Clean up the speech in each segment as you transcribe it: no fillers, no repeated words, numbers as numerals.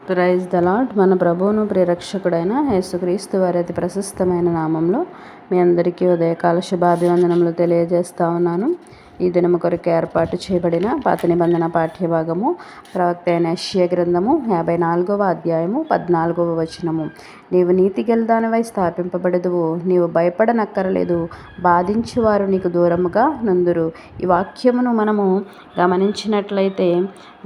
Praise the lord. మన ప్రభువును ప్రియరక్షకుడైన యేసుక్రీస్తు వారి అతి ప్రశస్తమైన నామంలో మీ అందరికీ ఉదయకాల శుభాభివందనములు తెలియజేస్తా ఉన్నాను. ఈ దినము కొరకు ఏర్పాటు చేయబడిన పాత నిబంధన పాఠ్యభాగము ప్రవక్త అయిన యెషయా గ్రంథము 54వ అధ్యాయము 14వ వచనము. నీవు నీతి గలదానివై స్థాపింపబడదువు, నీవు భయపడనక్కరలేదు, బాధించువారు నీకు దూరముగా నుందురు. ఈ వాక్యమును మనము గమనించినట్లయితే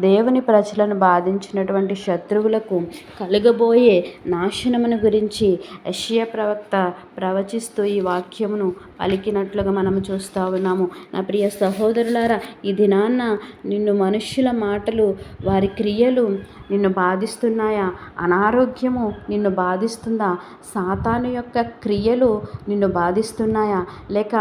దేవుని ప్రజలను బాధించినటువంటి శత్రువులకు కలుగబోయే నాశనమును గురించి యెషయా ప్రవక్త ప్రవచిస్తూ ఈ వాక్యమును పలికినట్లుగా మనము చూస్తూ ఉన్నాము. నా ప్రియ సహోదరులారా, ఈ దినాన్న నిన్ను మనుష్యుల మాటలు, వారి క్రియలు నిన్ను బాధిస్తున్నాయా? అనారోగ్యము నిన్ను బాధిస్తుందా? సాతాను యొక్క క్రియలు నిన్ను బాధిస్తున్నాయా? లేక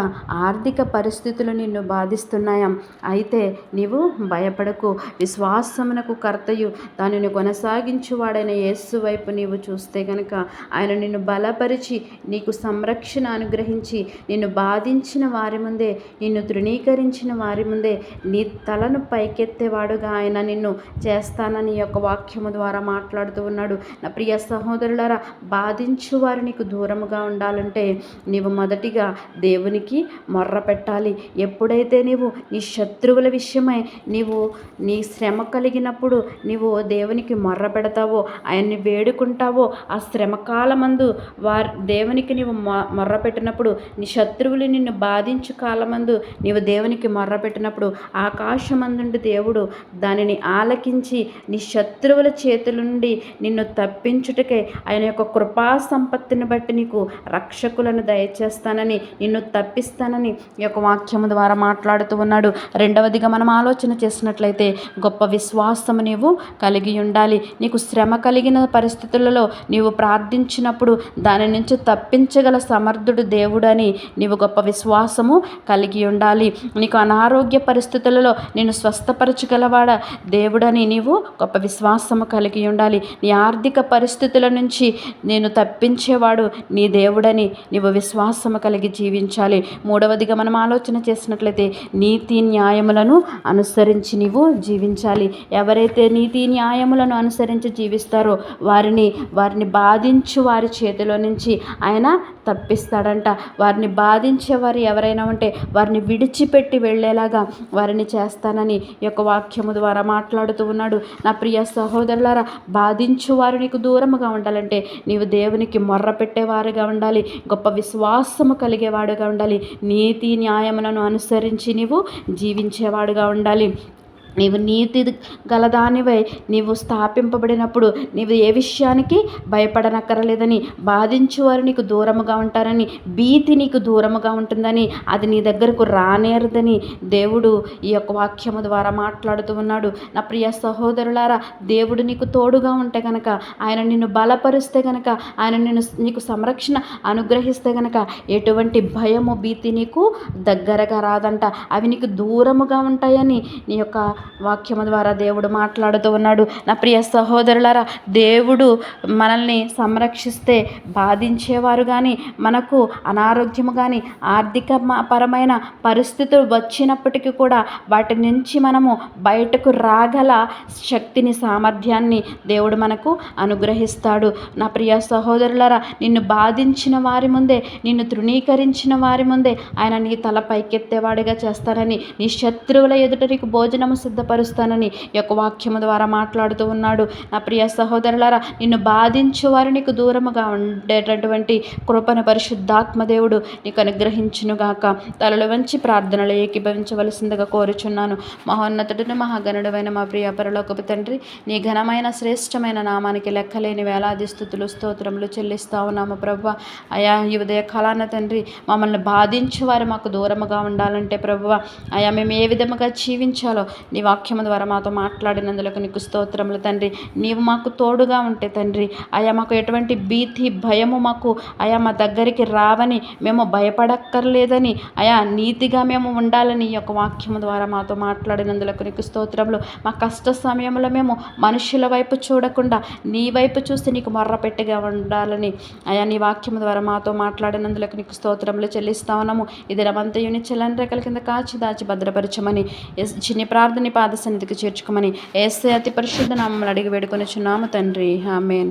ఆర్థిక పరిస్థితులు నిన్ను బాధిస్తున్నాయా? అయితే నీవు భయపడకు. విశ్వాసమునకు కర్తయు దానిని కొనసాగించువాడైన యేసు వైపు నీవు చూస్తే గనుక ఆయన నిన్ను బలపరిచి నీకు సంరక్షణ అనుగ్రహించి నిన్ను బాధించిన వారి ముందే, నిన్ను తృణీకరించిన వారి ముందే నీ తలను పైకెత్తేవాడుగా ఆయన నిన్ను చేస్తానని యొక్క వాక్యము ద్వారా మాట్లాడుతూ ఉన్నాడు. నా ప్రియ సహోదరులారా, బాధించు వారు నీకు దూరముగా ఉండాలంటే నీవు మొదటిగా దేవునికి మొర్ర పెట్టాలి. ఎప్పుడైతే నీవు నీ శత్రువుల విషయమై నీవు నీ శ్రమ కలిగినప్పుడు నీవు దేవునికి మొర్ర పెడతావో, ఆయన్ని వేడుకుంటావో, ఆ శ్రమ కాలమందు దేవునికి నీవు మొర్ర పెట్టినప్పుడు, నీ శత్రువులు నిన్ను బాధించు కాలమందు నీవు దేవునికి మొర్ర పెట్టినప్పుడు ఆకాశమందుండి దేవుడు దానిని ఆలకించి నీ శత్రువుల చేతుల నుండి నిన్ను తప్పించుటకే ఆయన యొక్క కృపా సంపత్తిని బట్టి నీకు రక్షకులను దయచేస్తానని, నిన్ను తప్పిస్తానని ఈ యొక్క వాక్యము ద్వారా మాట్లాడుతూ ఉన్నాడు. రెండవదిగా మనం ఆలోచన చేసినట్లయితే గొప్ప విశ్వాసము నీవు కలిగి ఉండాలి. నీకు శ్రమ కలిగిన పరిస్థితులలో నీవు ప్రార్థించినప్పుడు దాని నుంచి తప్పించగల సమర్థుడు దేవుడని నీవు గొప్ప విశ్వాసము కలిగి ఉండాలి. నీకు అనారోగ్య పరిస్థితులలో నేను స్వస్థపరచగలవాడ దేవుడని నీవు గొప్ప విశ్వాసము కలిగి ఉండాలి. నీ ఆర్థిక పరిస్థితుల నుంచి నేను తప్పించేవాడు నీ దేవుడని నీవు విశ్వాసము కలిగి జీవించాలి. మూడవదిగా మనం ఆలోచన చేసినట్లయితే నీతి న్యాయములను అనుసరించి నీవు జీవించాలి. ఎవరైతే నీతి న్యాయములను అనుసరించి జీవిస్తారో వారిని బాధించు వారి చేతిలో నుంచి ఆయన తప్పిస్తాడంట. వారిని బాధించేవారు ఎవరైనా ఉంటే వారిని విడిచిపెట్టి వెళ్ళేలాగా వారిని చేస్తానని ఈ యొక్క వాక్యము ద్వారా మాట్లాడుతూ ఉన్నాడు. నా ప్రియ సహోదరులారా, బాధించు వారు నీకు దూరముగా ఉండాలంటే నీవు దేవునికి మొర్ర పెట్టేవారుగా ఉండాలి. గొప్ప విశ్వాసము కలిగేవాడుగా ఉండాలి. నీతి న్యాయములను అనుసరించి నీవు జీవించేవాడుగా ఉండాలి. నీవు నీతి గలదానివై నీవు స్థాపింపబడినప్పుడు నీవు ఏ విషయానికి భయపడనక్కరలేదని, బాధించువారు నీకు దూరముగా ఉంటారని, భీతి నీకు దూరముగా ఉంటుందని, అది నీ దగ్గరకు రానేరదని దేవుడు ఈ యొక్క వాక్యము ద్వారా మాట్లాడుతూ ఉన్నాడు. నా ప్రియ సహోదరులారా, దేవుడు నీకు తోడుగా ఉంటే కనుక, ఆయన నిన్ను బలపరిస్తే కనుక, ఆయన నీకు సంరక్షణ అనుగ్రహిస్తే కనుక ఎటువంటి భయము భీతి నీకు దగ్గరగా రాదంట. అవి నీకు దూరముగా ఉంటాయని నీ యొక్క వాక్యము ద్వారా దేవుడు మాట్లాడుతూ ఉన్నాడు. నా ప్రియ సహోదరులారా, దేవుడు మనల్ని సంరక్షిస్తే బాధించేవారు కానీ, మనకు అనారోగ్యము కానీ, ఆర్థిక పరమైన పరిస్థితులు వచ్చినప్పటికీ కూడా వాటి నుంచి మనము బయటకు రాగల శక్తిని, సామర్థ్యాన్ని దేవుడు మనకు అనుగ్రహిస్తాడు. నా ప్రియ సహోదరులారా, నిన్ను బాధించిన వారి ముందే, నిన్ను తృణీకరించిన వారి ముందే ఆయన నీ తల పైకెత్తేవాడిగా చేస్తానని, నీ శత్రువుల ఎదుట నీకు భోజనము సిద్ధపరుస్తానని ఈ యొక్క వాక్యము ద్వారా మాట్లాడుతూ ఉన్నాడు. నా ప్రియ సహోదరులారా, నిన్ను బాధించు వారు నీకు దూరముగా ఉండేటటువంటి కృపను పరిశుద్ధాత్మ దేవుడు నీకు అనుగ్రహించునుగాక. తలలు వంచి ప్రార్థనలు ఏకీభవించవలసిందిగా కోరుచున్నాను. మహోన్నతుడును మహాగణుడైన మా ప్రియ పరలోకపు తండ్రి, నీ ఘనమైన శ్రేష్టమైన నామానికి లెక్కలేని వేలాది స్తుతులు స్తోత్రములు చెల్లిస్తా ఉన్నాము ప్రభువా. అయా, ఈ ఉదయ కాలాన తండ్రి, మమ్మల్ని బాధించు వారు మాకు దూరముగా ఉండాలంటే ప్రభువా, అయా మేము ఏ విధముగా జీవించాలో నీ వాక్యము ద్వారా మాతో మాట్లాడినందులకు నీకు స్తోత్రములు తండ్రి. నీవు మాకు తోడుగా ఉంటే తండ్రి, అయా మాకు ఎటువంటి భీతి భయము మాకు అయా మా దగ్గరికి రావని, మేము భయపడక్కర్లేదని, అయా నీతిగా మేము ఉండాలని ఈ యొక్క వాక్యము ద్వారా మాతో మాట్లాడినందులకు నీకు స్తోత్రములు. మా కష్ట సమయంలో మేము మనుషుల వైపు చూడకుండా నీ వైపు చూసి నీకు మొర్ర పెట్టిగా ఉండాలని అయా నీ వాక్యము ద్వారా మాతో మాట్లాడినందులకు నీకు స్తోత్రములు చెల్లిస్తా ఉన్నాము. ఇది రమంతయుని చెల్లని రెక్కల కింద కాచి దాచి భద్రపరచమని చిన్ని ప్రార్థన నీ పాద సన్నిధికి చేర్చుకోమని యేసయ్య అతి పరిశుద్ధ నామములో అడిగి వేడుకొనుచున్నాము తండ్రి. ఆమేన్.